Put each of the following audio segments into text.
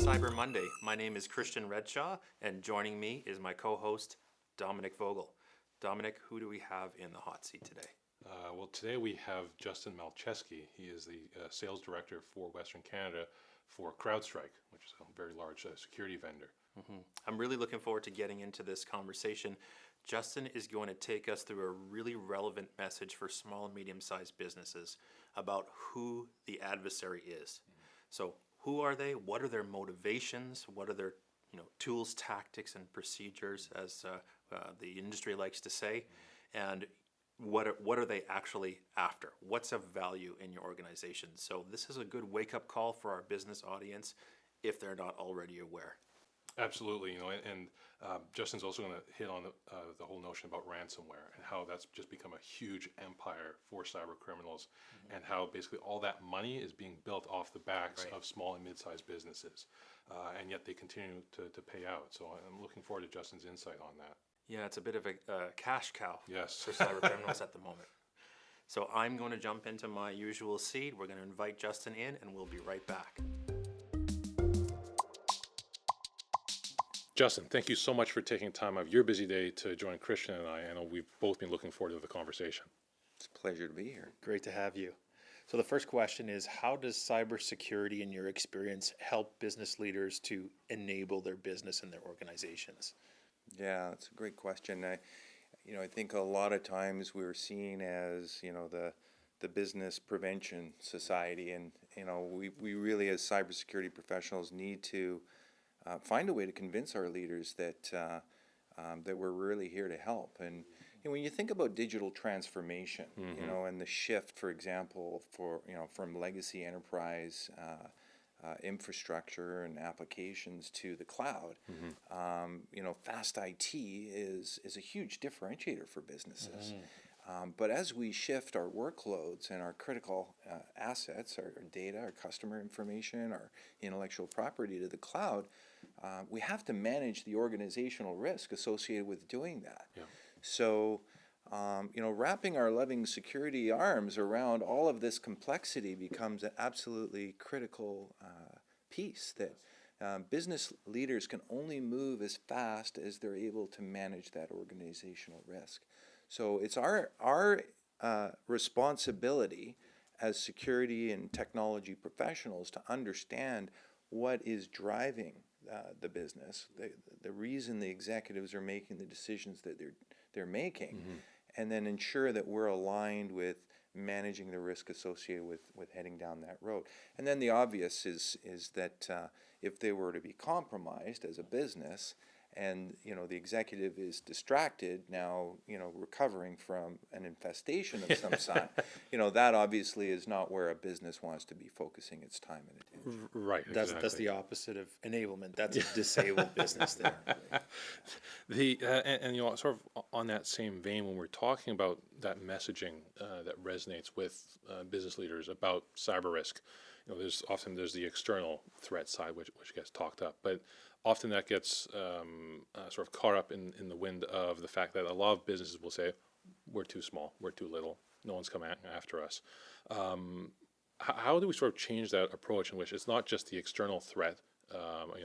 Cyber Monday. My name is Christian Redshaw, and joining me is my co-host, Dominic Vogel. Dominic, who do we have in the hot seat today? Well, today we have Justin Malczewski. He is the sales director for Western Canada for CrowdStrike, which is a very large security vendor. I'm really looking forward to getting into this conversation. Justin is going to take us through a really relevant message for small and medium-sized businesses about who the adversary is. So, who are they? What are their motivations? What are their tools, tactics, and procedures, as the industry likes to say? And what are they actually after? What's of value in your organization? So this is a good wake-up call for our business audience if they're not already aware. Absolutely, and Justin's also going to hit on the whole notion about ransomware and how that's just become a huge empire for cyber criminals, and how basically all that money is being built off the backs of small and mid-sized businesses, and yet they continue to pay out. So I'm looking forward to Justin's insight on that. Yeah, it's a bit of a cash cow Yes. for cyber criminals at the moment. So I'm going to jump into my usual seat. We're going to invite Justin in, and we'll be right back. Justin, thank you so much for taking time out of your busy day to join Christian and I. I know we've both been looking forward to the conversation. It's a pleasure to be here. Great to have you. So the first question is, how does cybersecurity, in your experience, help business leaders to enable their business and their organizations? Yeah, that's a great question. I think a lot of times we're seen as, the business prevention society, and we really, as cybersecurity professionals, need to find a way to convince our leaders that that we're really here to help. And when you think about digital transformation, and the shift, for example, from legacy enterprise infrastructure and applications to the cloud, fast IT is a huge differentiator for businesses. But as we shift our workloads and our critical assets, our data, our customer information, our intellectual property to the cloud, we have to manage the organizational risk associated with doing that. Yeah. So, wrapping our loving security arms around all of this complexity becomes an absolutely critical piece that business leaders can only move as fast as they're able to manage that organizational risk. So it's our responsibility as security and technology professionals to understand what is driving the business, the reason the executives are making the decisions that they're making, and then ensure that we're aligned with managing the risk associated with heading down that road. And then the obvious is that if they were to be compromised as a business, and the executive is distracted now, recovering from an infestation of some sort, that obviously is not where a business wants to be focusing its time and attention. Right. That's the opposite of enablement. That's a disabled business there. And sort of on that same vein, when we're talking about that messaging that resonates with business leaders about cyber risk, there's the external threat side which gets talked up, but often that gets sort of caught up in the wind of the fact that a lot of businesses will say, we're too small, we're too little, no one's coming after us. How do we sort of change that approach in which it's not just the external threat?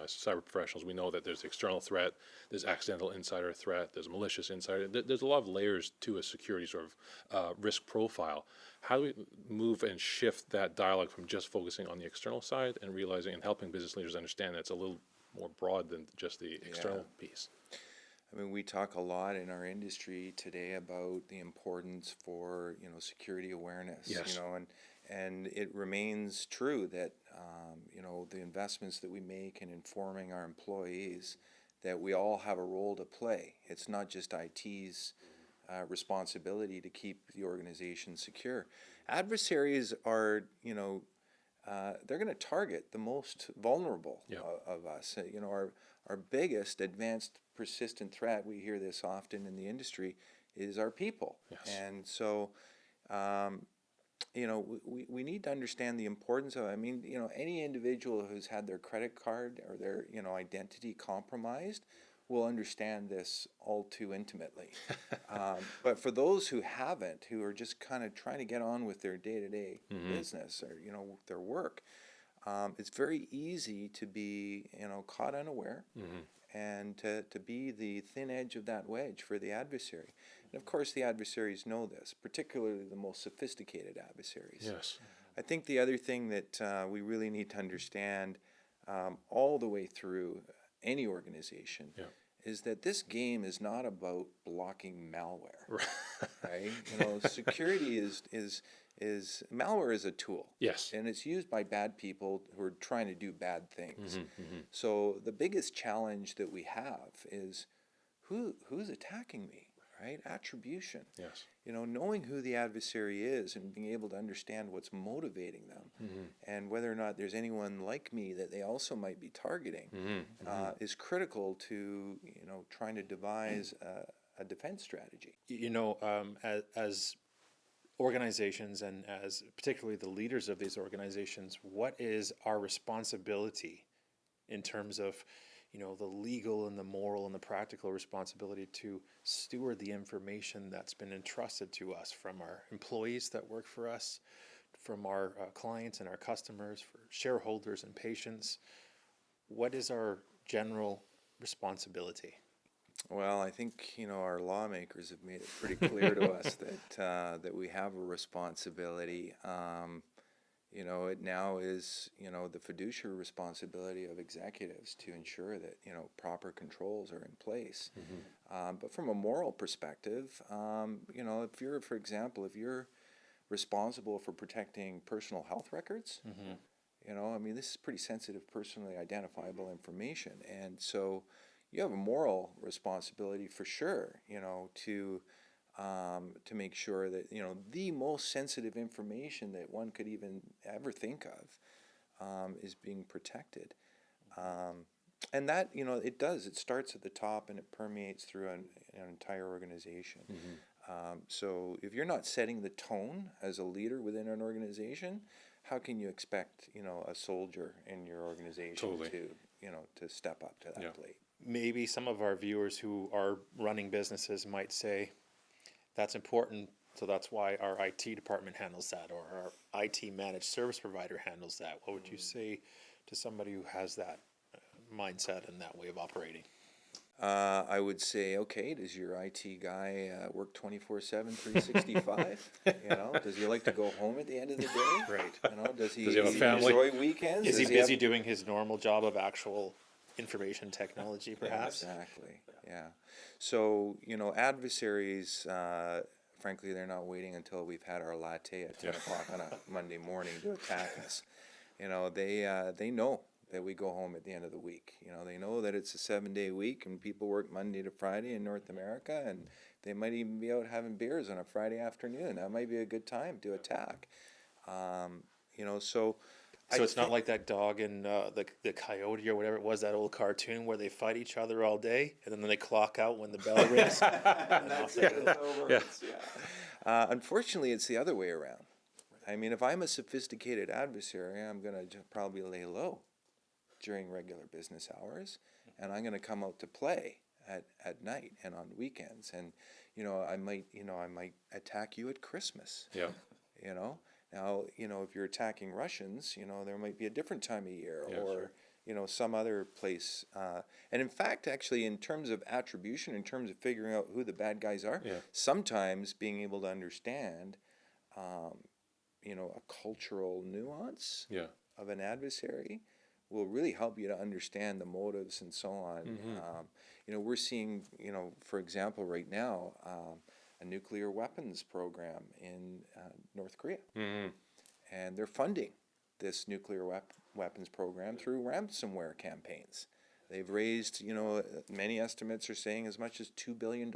As cyber professionals, we know that there's external threat, there's accidental insider threat, there's malicious insider. There's a lot of layers to a security sort of risk profile. How do we move and shift that dialogue from just focusing on the external side and realizing and helping business leaders understand that it's a little more broad than just the external piece? I mean, we talk a lot in our industry today about the importance for security awareness. Yes. And it remains true that the investments that we make in informing our employees that we all have a role to play. It's not just IT's responsibility to keep the organization secure. Adversaries are they're going to target the most vulnerable of us. Our biggest advanced persistent threat, we hear this often in the industry, is our people. Yes. And so, we need to understand the importance of, any individual who's had their credit card or their, identity compromised will understand this all too intimately. But for those who haven't, who are just kind of trying to get on with their day-to-day business or, their work, it's very easy to be, caught unaware, and to be the thin edge of that wedge for the adversary. And of course, the adversaries know this, particularly the most sophisticated adversaries. Yes. I think the other thing that we really need to understand all the way through any organization is that this game is not about blocking malware, right? Security is malware is a tool. Yes. And it's used by bad people who are trying to do bad things. So the biggest challenge that we have is who's attacking me, right? Attribution. Yes. Knowing who the adversary is and being able to understand what's motivating them and whether or not there's anyone like me that they also might be targeting is critical to, trying to devise a defense strategy. As organizations and as particularly the leaders of these organizations, what is our responsibility in terms of the legal and the moral and the practical responsibility to steward the information that's been entrusted to us from our employees that work for us, from our clients and our customers, for shareholders and patients? What is our general responsibility? Well, I think, our lawmakers have made it pretty clear to us that we have a responsibility. It now is, the fiduciary responsibility of executives to ensure that, proper controls are in place. But from a moral perspective, if you're, for example, if you're responsible for protecting personal health records, this is pretty sensitive, personally identifiable information. And so you have a moral responsibility for sure, to make sure that, the most sensitive information that one could even ever think of is being protected. And that, it starts at the top and it permeates through an entire organization. So if you're not setting the tone as a leader within an organization, how can you expect, a soldier in your organization to step up to that plate? Maybe some of our viewers who are running businesses might say, that's important, so that's why our IT department handles that, or our IT managed service provider handles that. What would you say to somebody who has that mindset and that way of operating? I would say, okay, does your IT guy work 24/7, 365? Does he like to go home at the end of the day? Right. Does he have a family? enjoy weekends? Is he busy doing his normal job of actual information technology, perhaps? Exactly, yeah. So, adversaries, frankly, they're not waiting until we've had our latte at 10 o'clock on a Monday morning to attack us. They know that we go home at the end of the week. They know that it's a 7-day week and people work Monday to Friday in North America, and they might even be out having beers on a Friday afternoon. That might be a good time to attack. So it's not like that dog and the coyote or whatever it was, that old cartoon where they fight each other all day and then they clock out when the bell rings. And That's it. It's over. Unfortunately, it's the other way around. I mean, if I'm a sophisticated adversary, I'm going to probably lay low during regular business hours, and I'm going to come out to play at night and on weekends. And I might attack you at Christmas. Now, if you're attacking Russians, there might be a different time of year, or some other place. And in fact, actually, in terms of attribution, in terms of figuring out who the bad guys are, sometimes being able to understand, a cultural nuance of an adversary will really help you to understand the motives and so on. We're seeing, for example, right now, a nuclear weapons program in North Korea. And they're funding this nuclear weapons program through ransomware campaigns. They've raised, many estimates are saying as much as $2 billion.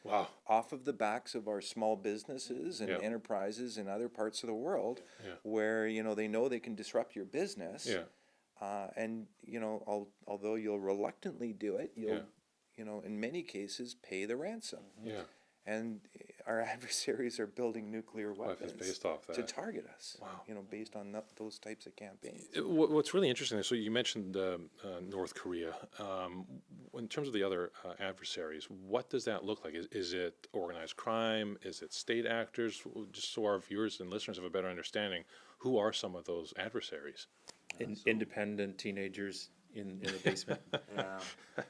Wow. Off of the backs of our small businesses and enterprises in other parts of the world where, they know they can disrupt your business. And, although you'll reluctantly do it, you'll, in many cases, pay the ransom. And our adversaries are building nuclear weapons based off that. to target us. Wow. Based on those types of campaigns. What's really interesting, so you mentioned North Korea. In terms of the other adversaries, what does that look like? Is it organized crime? Is it state actors? Just so our viewers and listeners have a better understanding, who are some of those adversaries? Independent teenagers in the basement. Yeah.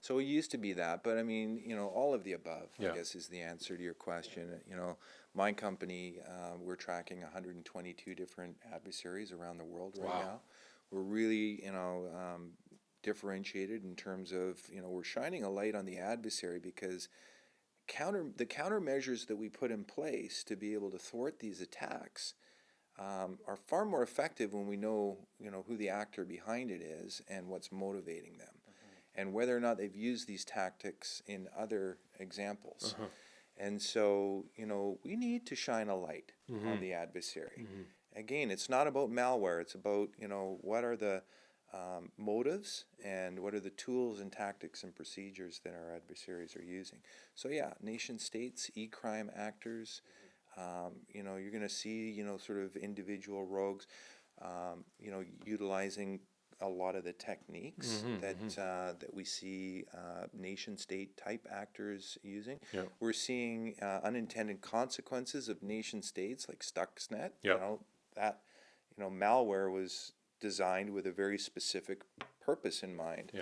So it used to be that, but I mean, all of the above, Yeah. I guess, is the answer to your question. My company, we're tracking 122 different adversaries around the world right Wow. now. We're really, differentiated in terms of, we're shining a light on the adversary because the countermeasures that we put in place to be able to thwart these attacks are far more effective when we know, who the actor behind it is and what's motivating them, and whether or not they've used these tactics in other examples. And so, we need to shine a light on the adversary. Again, it's not about malware. It's about, what are the motives and what are the tools and tactics and procedures that our adversaries are using. So yeah, nation states, e-crime actors, you're going to see, sort of individual rogues, utilizing a lot of the techniques that we see nation state type actors using. Yep. We're seeing unintended consequences of nation states like Stuxnet. Yep. Malware was designed with a very specific purpose in mind,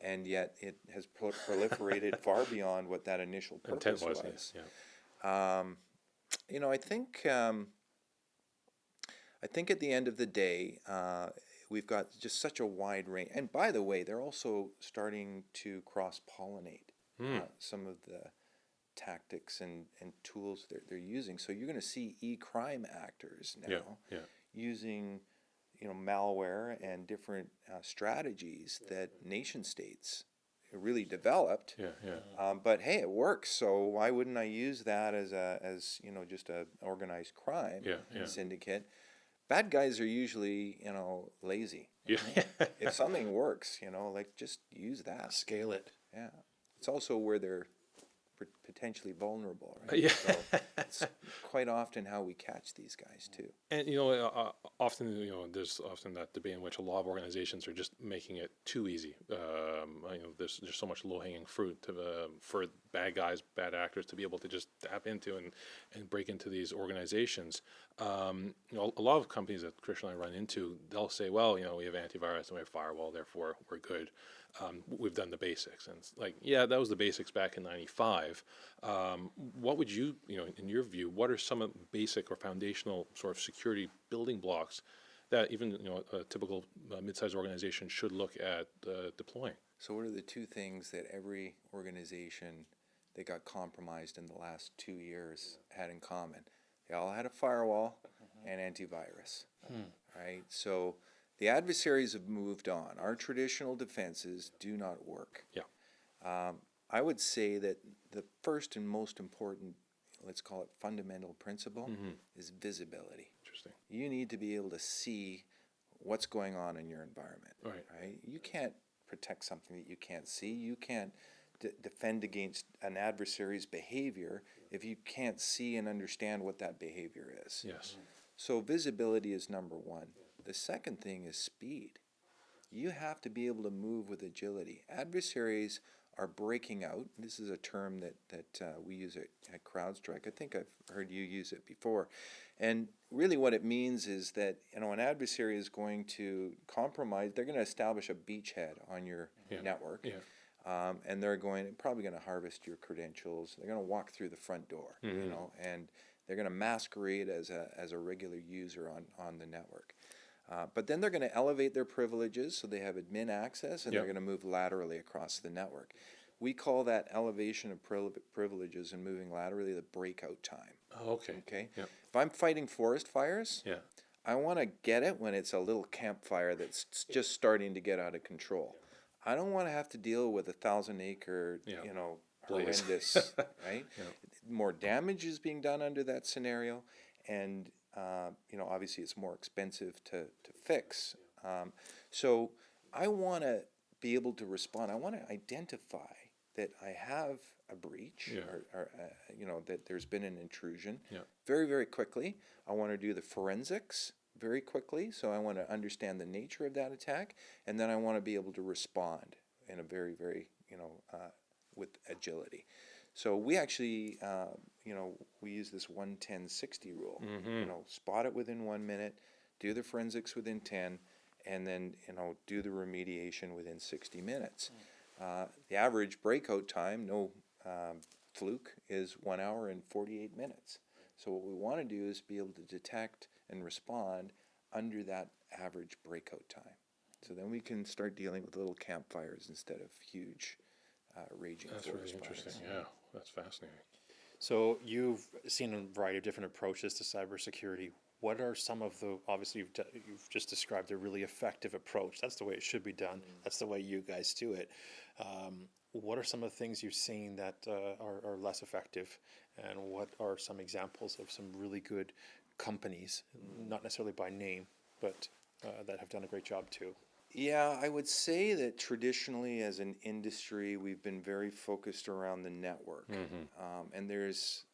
and yet it has proliferated far beyond what that initial purpose Intent was. Yeah. I think at the end of the day, we've got just such a wide range. And by the way, they're also starting to cross-pollinate some of the tactics and tools they're using. So you're going to see e-crime actors now using malware and different strategies that nation states really developed. But hey, it works. So why wouldn't I use that as just a organized crime syndicate? Bad guys are usually lazy. If something works, just use that. Scale it. Yeah. It's also where they're potentially vulnerable, right? So it's quite often how we catch these guys too. And often there's often that debate in which a lot of organizations are just making it too easy. There's so much low-hanging fruit for bad guys, bad actors to be able to just tap into and break into these organizations. A lot of companies that Christian and I run into, they'll say, well, we have antivirus and we have firewall, therefore we're good. We've done the basics, and it's like, yeah, that was the basics back in '95. What would you, in your view, what are some of the basic or foundational sort of security building blocks that even a typical mid-sized organization should look at deploying? So what are the two things that every organization that got compromised in the last 2 years had in common? They all had a firewall and antivirus, right? So the adversaries have moved on. Our traditional defenses do not work. I would say that the first and most important, let's call it fundamental principle, is visibility. Interesting. You need to be able to see what's going on in your environment. Right? You can't protect something that you can't see. You can't defend against an adversary's behavior if you can't see and understand what that behavior is. Yes. So visibility is number one. The second thing is speed. You have to be able to move with agility. Adversaries are breaking out. This is a term that we use at CrowdStrike. I think I've heard you use it before. And really what it means is that an adversary is going to compromise. They're going to establish a beachhead on your network. And they're probably going to harvest your credentials. They're going to walk through the front door, and they're going to masquerade as a regular user on the network. But then they're going to elevate their privileges so they have admin access, and they're going to move laterally across the network. We call that elevation of privileges and moving laterally the breakout time. Oh, okay. If I'm fighting forest fires, I want to get it when it's a little campfire that's just starting to get out of control. I don't want to have to deal with 1,000-acre, horrendous, right? More damage is being done under that scenario, and obviously it's more expensive to fix. So I want to be able to respond. I want to identify that I have a breach or that there's been an intrusion very, very quickly. I want to do the forensics very quickly. So I want to understand the nature of that attack, and then I want to be able to respond in a very, very, with agility. So we actually, we use this 1-10-60 rule. Spot it within 1 minute, do the forensics within 10, and then, do the remediation within 60 minutes. The average breakout time, no fluke, is 1 hour and 48 minutes. So what we want to do is be able to detect and respond under that average breakout time. So then we can start dealing with little campfires instead of huge raging That's forest really interesting. fires. Yeah, that's fascinating. So you've seen a variety of different approaches to cybersecurity. What are some of the, obviously you've just described a really effective approach. That's the way it should be done. That's the way you guys do it. What are some of the things you've seen that are less effective? And what are some examples of some really good companies, not necessarily by name, but that have done a great job too? Yeah, I would say that traditionally as an industry, we've been very focused around the network. And there's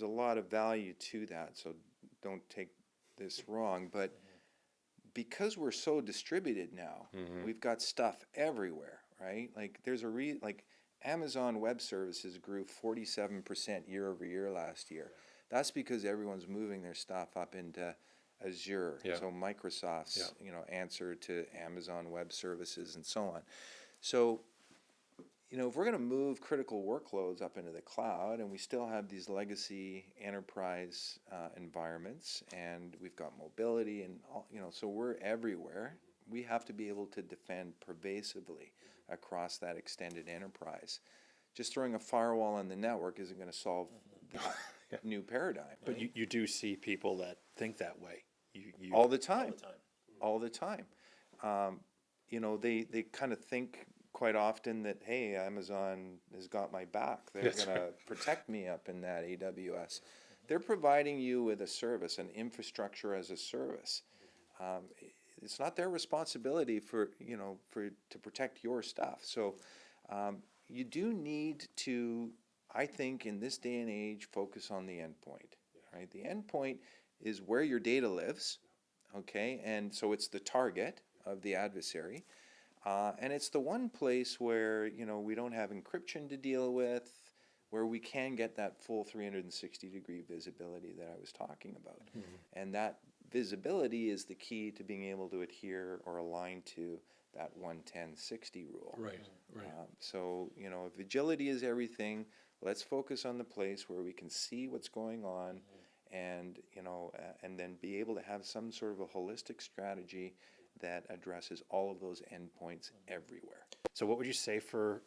a lot of value to that, so don't take this wrong. But because we're so distributed now, we've got stuff everywhere, right? Like there's like Amazon Web Services grew 47% year over year last year. That's because everyone's moving their stuff up into Azure, so Microsoft's answer to Amazon Web Services and so on. So, if we're going to move critical workloads up into the cloud, and we still have these legacy enterprise environments, and we've got mobility, and all, so we're everywhere. We have to be able to defend pervasively across that extended enterprise. Just throwing a firewall on the network isn't going to solve that new paradigm. But you do see people that think that way. You All the time. All the time. They kind of think quite often that, hey, Amazon has got my back. They're going to protect me up in that AWS. They're providing you with a service, an infrastructure as a service. It's not their responsibility to protect your stuff. So you do need to, I think, in this day and age, focus on the endpoint. Right? The endpoint is where your data lives, okay? And so it's the target of the adversary. And it's the one place where, we don't have encryption to deal with, where we can get that full 360-degree visibility that I was talking about. And that visibility is the key to being able to adhere or align to that 110-60 rule. Right. So, if agility is everything, let's focus on the place where we can see what's going on, and and then be able to have some sort of a holistic strategy that addresses all of those endpoints everywhere. So what would you say for,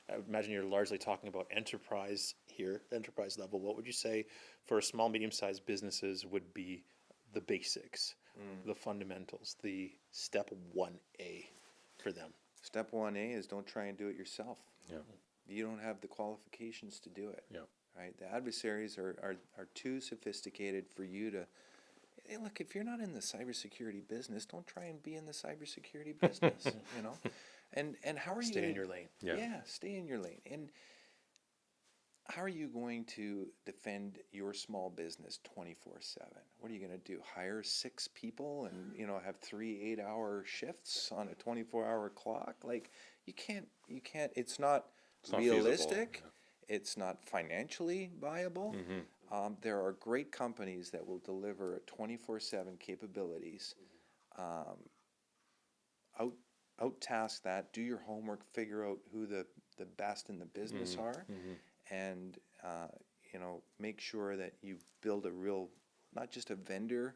I imagine you're largely talking about enterprise here, enterprise level. What would you say for small, medium-sized businesses would be the basics, the fundamentals, the step 1A for them? Step 1A is don't try and do it yourself. Yeah. You don't have the qualifications to do it. Yeah. Right? The adversaries are too sophisticated for you to. Hey, look, if you're not in the cybersecurity business, don't try and be in the cybersecurity business. And how are you? Stay in your lane. Yeah, stay in your lane. And how are you going to defend your small business 24/7? What are you going to do? Hire 6 people and have 3 8-hour shifts on a 24-hour clock? Like you can't. It's not realistic. Feasible. It's not financially viable. There are great companies that will deliver 24/7 capabilities. Out-task that. Do your homework. Figure out who the best in the business are, and make sure that you build a real, not just a vendor,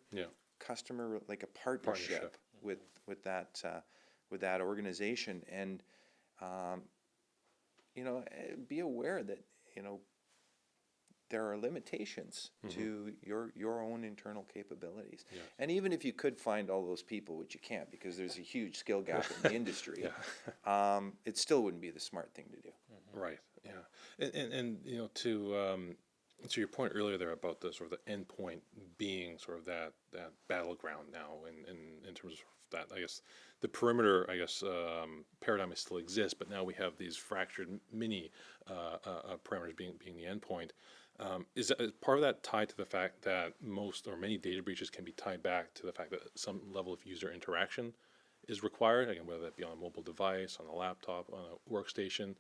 customer, like a partnership with that organization, and be aware that there are limitations to your own internal capabilities. Yes. And even if you could find all those people, which you can't because there's a huge skill gap in the industry, it still wouldn't be the smart thing to do. Right. Yeah. And to your point earlier there about the sort of the endpoint being sort of that battleground now, in terms of that, I guess the perimeter, paradigm still exists, but now we have these fractured mini parameters being the endpoint. Is part of that tied to the fact that most or many data breaches can be tied back to the fact that some level of user interaction is required, again, whether that be on a mobile device, on a laptop, on a workstation?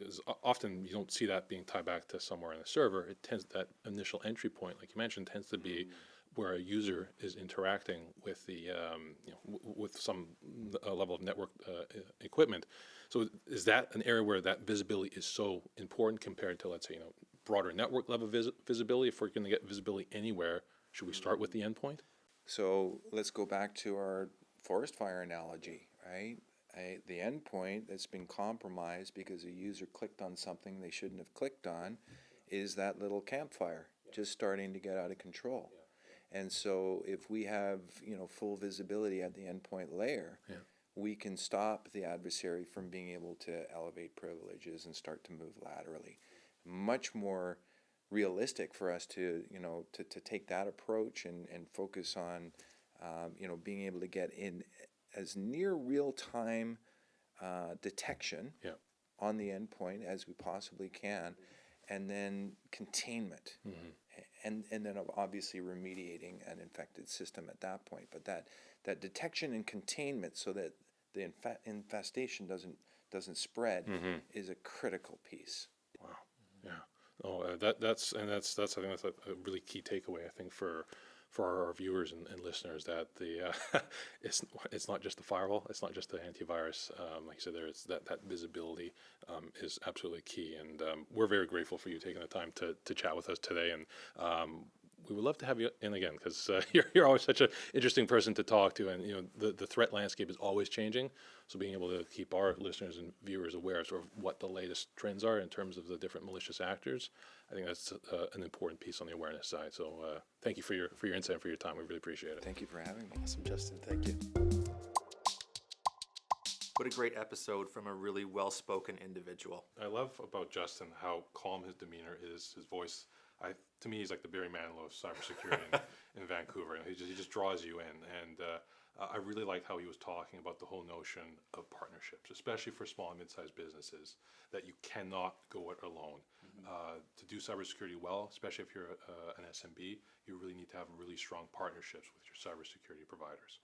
Is often you don't see that being tied back to somewhere in the server. It tends, that initial entry point, like you mentioned, tends to be where a user is interacting with the with some level of network equipment. So is that an area where that visibility is so important compared to, let's say, broader network level visibility? If we're going to get visibility anywhere, should we start with the endpoint? So let's go back to our forest fire analogy, right? The endpoint that's been compromised because a user clicked on something they shouldn't have clicked on is that little campfire just starting to get out of control. And so if we have, full visibility at the endpoint layer, we can stop the adversary from being able to elevate privileges and start to move laterally. Much more realistic for us to take that approach and focus on, being able to get in as near real-time detection on the endpoint as we possibly can, and then containment, and then obviously remediating an infected system at that point. But that detection and containment, so that the infestation doesn't spread, is a critical piece. Wow. Yeah. Oh, that's I think that's a really key takeaway, I think, for our viewers and listeners, that the it's not just the firewall, it's not just the antivirus. Like you said, there is that visibility is absolutely key, and we're very grateful for you taking the time to chat with us today. And we would love to have you in again, because you're always such an interesting person to talk to, and the threat landscape is always changing. So being able to keep our listeners and viewers aware of sort of what the latest trends are in terms of the different malicious actors, I think that's an important piece on the awareness side. So thank you for your insight and for your time. We really appreciate it. Thank you for having me. Awesome, Justin. Thank you. What a great episode from a really well-spoken individual. I love about Justin how calm his demeanor is, his voice. To me, he's like the Barry Manilow of cybersecurity in Vancouver. He just draws you in, and I really liked how he was talking about the whole notion of partnerships, especially for small and mid-sized businesses, that you cannot go it alone. To do cybersecurity well, especially if you're an SMB, you really need to have really strong partnerships with your cybersecurity providers.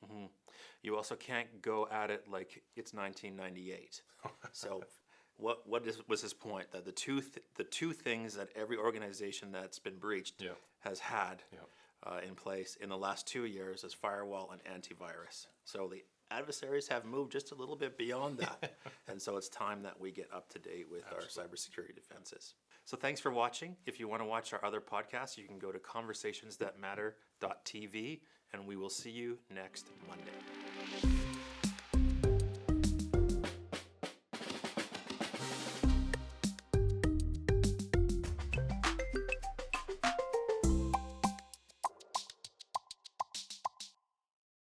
You also can't go at it like it's 1998. So was his point? That the two things that every organization that's been breached has had in place in the last 2 years is firewall and antivirus. So the adversaries have moved just a little bit beyond that. And so it's time that we get up to date with our cybersecurity defenses. So thanks for watching. If you want to watch our other podcasts, you can go to conversationsthatmatter.tv, and we will see you next Monday.